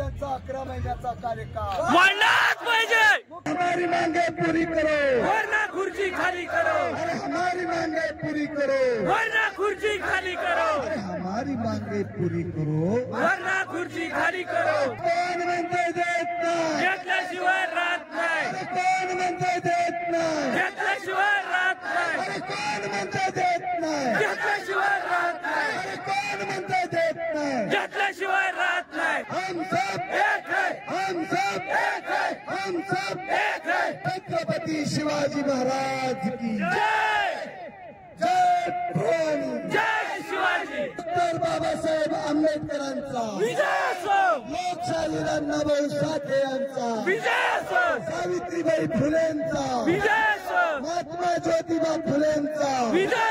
यांचा 11 महिन्याचा कार्यकाळ वाढलाच पाहिजे। हमारी मांगे पूरी करो वरना खुर्ची खाली करो। हमारी मांगे पूरी करो वरना खुर्ची खाली करो। हमारी मांगे पूरी करो वरना खुर्ची खाली करो। कोण म्हणते देत नाही घेतल्याशिवाय राहत नाही। कोण म्हणते देत नाही घेतल्याशिवाय राहत नाही। कोण म्हणते देत नाही घेतल्याशिवाय राहत नाही। कोण म्हणते देत नाही घेतल्याशिवाय राहत नाही। हम सब एक है हम सब एक है हम सब एक है। छत्रपती शिवाजी महाराज की जय जय भवानी जय शिवाजी। डॉक्टर बाबासाहेब आंबेडकरांचा विजय असो लोकशाहीर अण्णाभाऊ साठे यांचा विजय असो सावित्रीबाई फुलेंचा विजय असो महात्मा ज्योतिबा फुलेंचा विजय